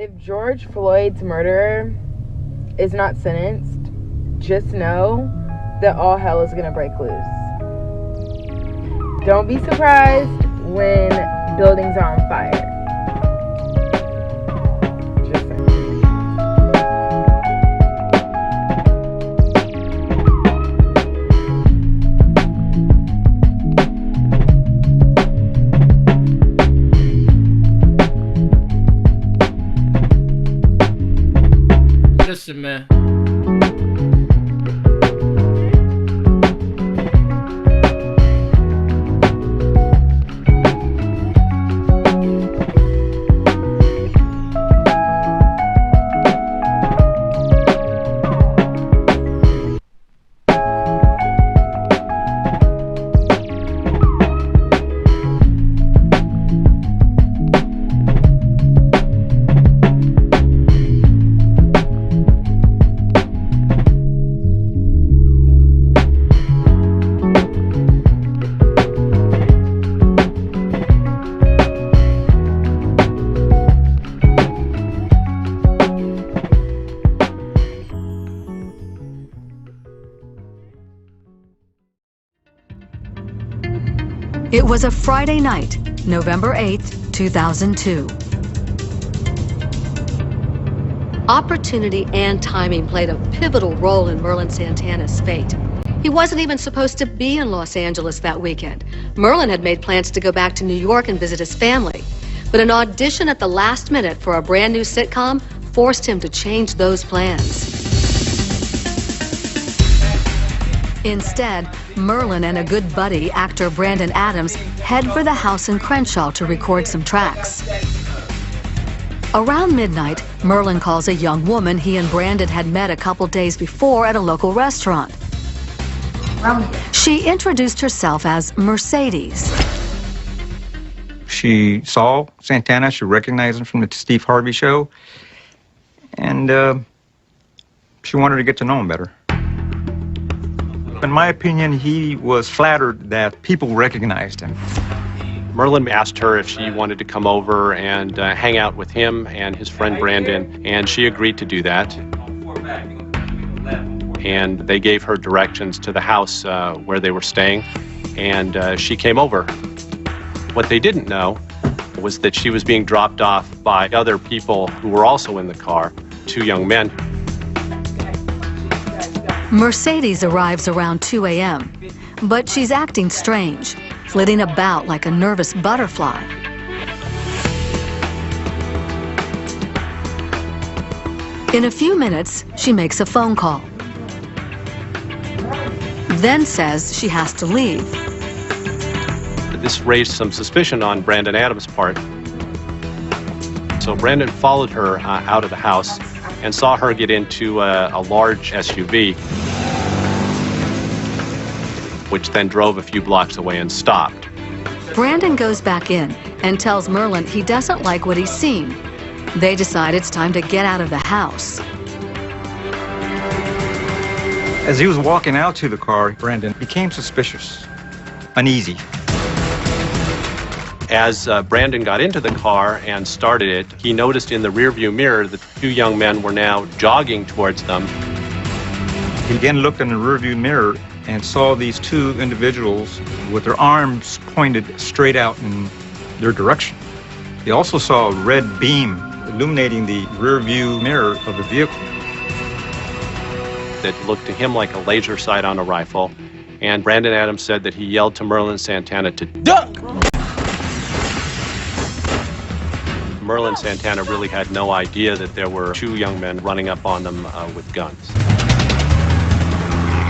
If George Floyd's murderer is not sentenced, just know that all hell is gonna break loose. Don't be surprised when buildings are on fire. Just saying. Listen, man. It was a Friday night, November 8th, 2002. Opportunity and timing played a pivotal role in Merlin Santana's fate. He wasn't even supposed to be in Los Angeles that weekend. Merlin had made plans to go back to New York and visit his family. But an audition at the last minute for a brand new sitcom forced him to change those plans. Instead, Merlin and a good buddy, actor Brandon Adams, head for the house in Crenshaw to record some tracks. Around midnight, Merlin calls a young woman he and Brandon had met a couple days before at a local restaurant. She introduced herself as Mercedes. She saw Santana, she recognized him from the Steve Harvey show, and she wanted to get to know him better. In my opinion, he was flattered that people recognized him. Merlin asked her if she wanted to come over and hang out with him and his friend Brandon, and she agreed to do that. And they gave her directions to the house where they were staying, and she came over. What they didn't know was that she was being dropped off by other people who were also in the car, two young men. Mercedes arrives around 2 a.m., but she's acting strange, flitting about like a nervous butterfly. In a few minutes, she makes a phone call, then says she has to leave. This raised some suspicion on Brandon Adams' part. So Brandon followed her out of the house and saw her get into a large SUV, which then drove a few blocks away and stopped. Brandon goes back in and tells Merlin he doesn't like what he's seen. They decide it's time to get out of the house. As he was walking out to the car, Brandon became suspicious, uneasy. As Brandon got into the car and started it, he noticed in the rearview mirror that two young men were now jogging towards them. He again looked in the rearview mirror and saw these two individuals with their arms pointed straight out in their direction. He also saw a red beam illuminating the rearview mirror of the vehicle. That looked to him like a laser sight on a rifle, and Brandon Adams said that he yelled to Merlin Santana to duck! Merlin Santana really had no idea that there were two young men running up on them with guns.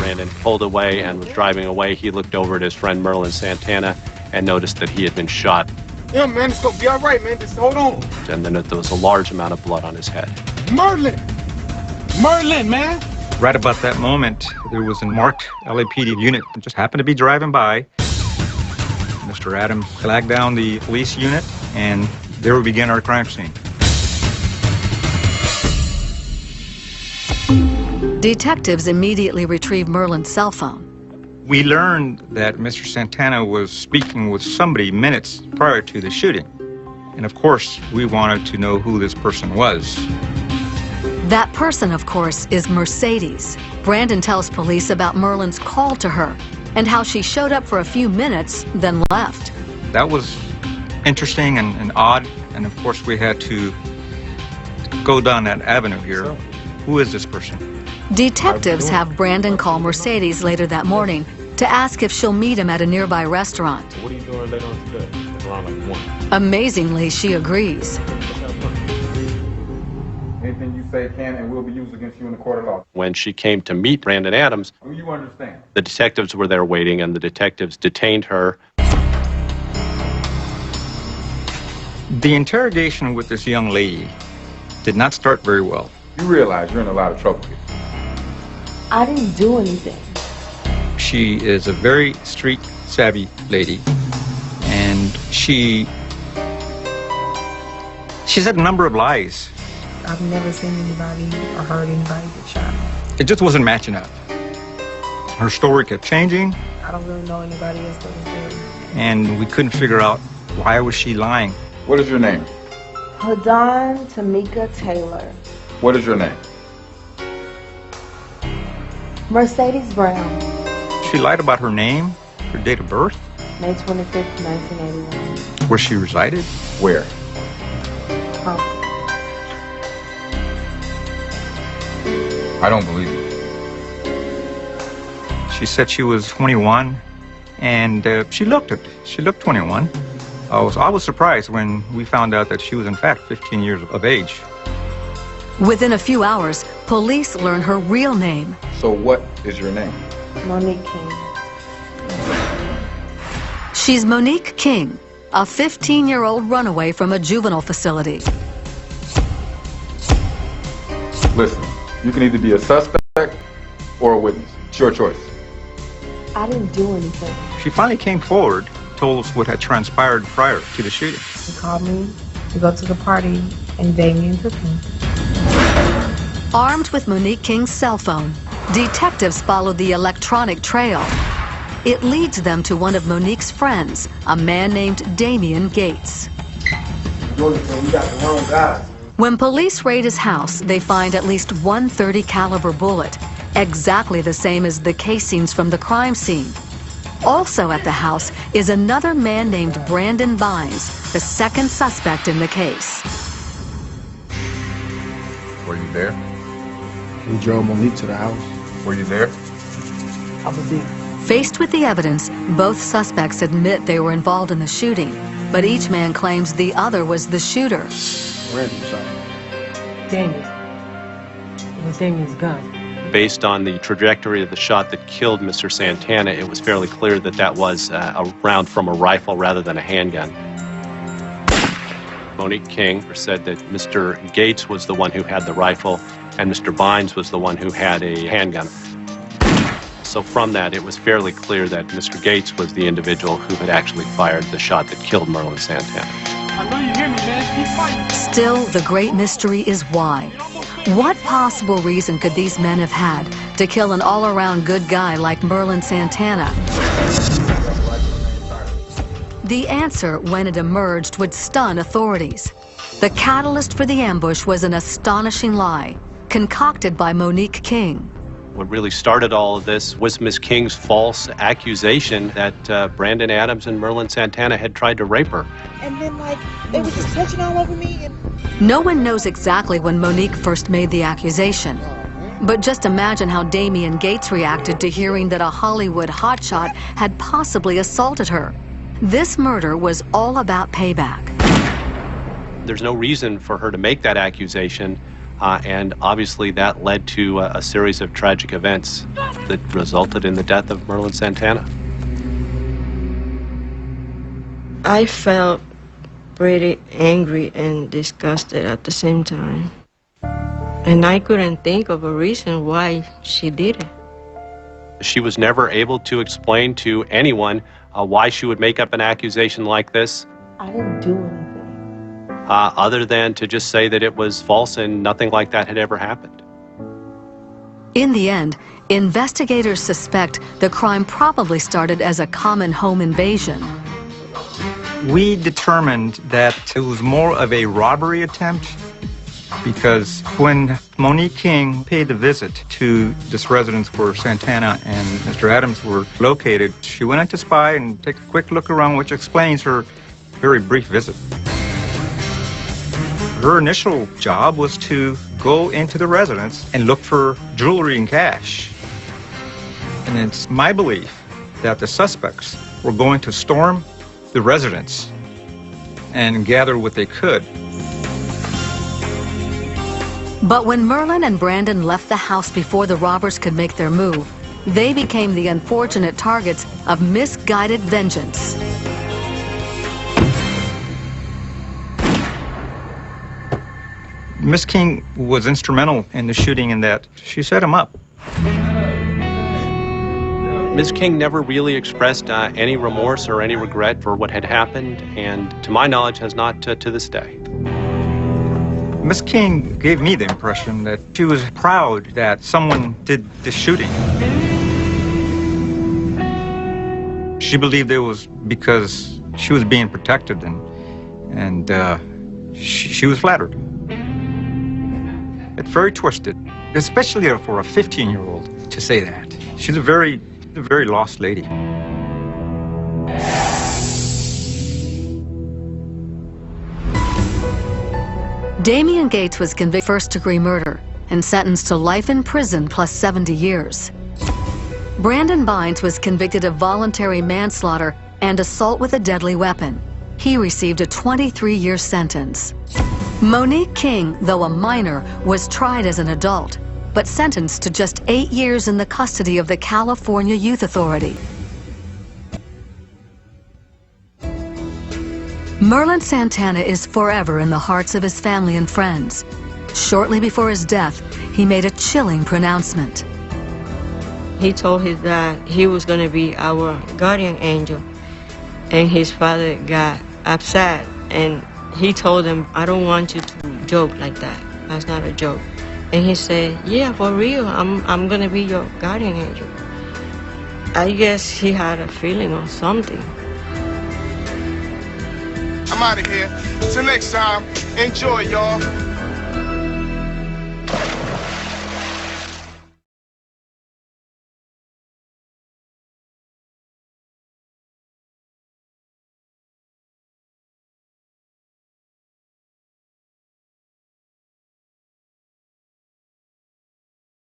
Brandon pulled away and was driving away. He looked over at his friend Merlin Santana and noticed that he had been shot. Yeah, man, it's gonna be all right, man. Just hold on. And then there was a large amount of blood on his head. Merlin! Merlin, man! Right about that moment, there was a marked LAPD unit that just happened to be driving by. Mr. Adams flagged down the police unit, and there we began our crime scene. Detectives immediately retrieve Merlin's cell phone. We learned that Mr. Santana was speaking with somebody minutes prior to the shooting. And of course, we wanted to know who this person was. That person, of course, is Mercedes. Brandon tells police about Merlin's call to her and how she showed up for a few minutes, then left. That was interesting and odd. And of course, we had to go down that avenue here. Who is this person? Detectives have Brandon call Mercedes later that morning to ask if she'll meet him at a nearby restaurant. What are you doing later on today? Around like 1. Amazingly, she agrees. Anything you say can and will be used against you in the court of law. When she came to meet Brandon Adams, Do you understand? the detectives were there waiting, and the detectives detained her. The interrogation with this young lady did not start very well. You realize you're in a lot of trouble here. I didn't do anything. She is a very street savvy lady, and she said a number of lies. I've never seen anybody or heard anybody get shot. It just wasn't matching up. Her story kept changing, I don't really know anybody else that was there. and we couldn't figure out why was she lying. What is your name? Hadon Tamika Taylor. What is your name? Mercedes Brown. She lied about her name, her date of birth, May 25th, 1981. where she resided. Where? Compton. I don't believe you. She said she was 21, and she looked 21. I was surprised when we found out that she was in fact 15 years of age. Within a few hours, police learn her real name. So what is your name? Monique King. She's Monique King, a 15-year-old runaway from a juvenile facility. Listen, you can either be a suspect or a witness. It's your choice. I didn't do anything. She finally came forward, told us what had transpired prior to the shooting. He called me to go to the party, and Damien took me. Armed with Monique King's cell phone, detectives followed the electronic trail. It leads them to one of Monique's friends, a man named Damien Gates. Jordan, we got the wrong guys. When police raid his house, they find at least one .30 caliber bullet, exactly the same as the casings from the crime scene. Also at the house is another man named Brandon Bynes, the second suspect in the case. Were you there? We drove Monique to the house. Were you there? I was there. Faced with the evidence, both suspects admit they were involved in the shooting, but each man claims the other was the shooter. Randy shot him. Damien. It was Damien's gun. Based on the trajectory of the shot that killed Mr. Santana, it was fairly clear that that was a round from a rifle rather than a handgun. Monique King said that Mr. Gates was the one who had the rifle and Mr. Bynes was the one who had a handgun. So from that, it was fairly clear that Mr. Gates was the individual who had actually fired the shot that killed Merlin Santana. I know you hear me, man. Keep fighting. Still, the great mystery is why. What possible reason could these men have had to kill an all-around good guy like Merlin Santana? The answer, when it emerged, would stun authorities. The catalyst for the ambush was an astonishing lie, concocted by Monique King. What really started all of this was Miss King's false accusation that Brandon Adams and Merlin Santana had tried to rape her. And then, they were just touching all over me. No one knows exactly when Monique first made the accusation. But just imagine how Damien Gates reacted to hearing that a Hollywood hotshot had possibly assaulted her. This murder was all about payback. There's no reason for her to make that accusation, and obviously that led to a series of tragic events that resulted in the death of Merlin Santana. I felt pretty angry and disgusted at the same time. And I couldn't think of a reason why she did it. She was never able to explain to anyone why she would make up an accusation like this, I didn't do anything. other than to just say that it was false and nothing like that had ever happened. In the end, investigators suspect the crime probably started as a common home invasion. We determined that it was more of a robbery attempt because when Monique King paid the visit to this residence where Santana and Mr. Adams were located, she went in to spy and take a quick look around, which explains her very brief visit. Her initial job was to go into the residence and look for jewelry and cash. And it's my belief that the suspects were going to storm the residence and gather what they could. But when Merlin and Brandon left the house before the robbers could make their move, they became the unfortunate targets of misguided vengeance. Miss King was instrumental in the shooting in that she set him up. Ms. King never really expressed any remorse or any regret for what had happened, and to my knowledge has not to this day. Miss King gave me the impression that she was proud that someone did the shooting. She believed it was because she was being protected, and she was flattered. It's very twisted, especially for a 15-year-old to say that. She's a very lost lady. Damian Gates was convicted of first-degree murder and sentenced to life in prison plus 70 years. Brandon Bynes was convicted of voluntary manslaughter and assault with a deadly weapon. He received a 23-year sentence. Monique King, though a minor, was tried as an adult, but sentenced to just 8 years in the custody of the California Youth Authority. Merlin Santana is forever in the hearts of his family and friends. Shortly before his death, he made a chilling pronouncement. He told his dad he was going to be our guardian angel, and his father got upset, and he told him, "I don't want you to joke like that. That's not a joke." And he said, "Yeah, for real, I'm going to be your guardian angel." I guess he had a feeling or something. I'm out of here. Till next time, enjoy, y'all.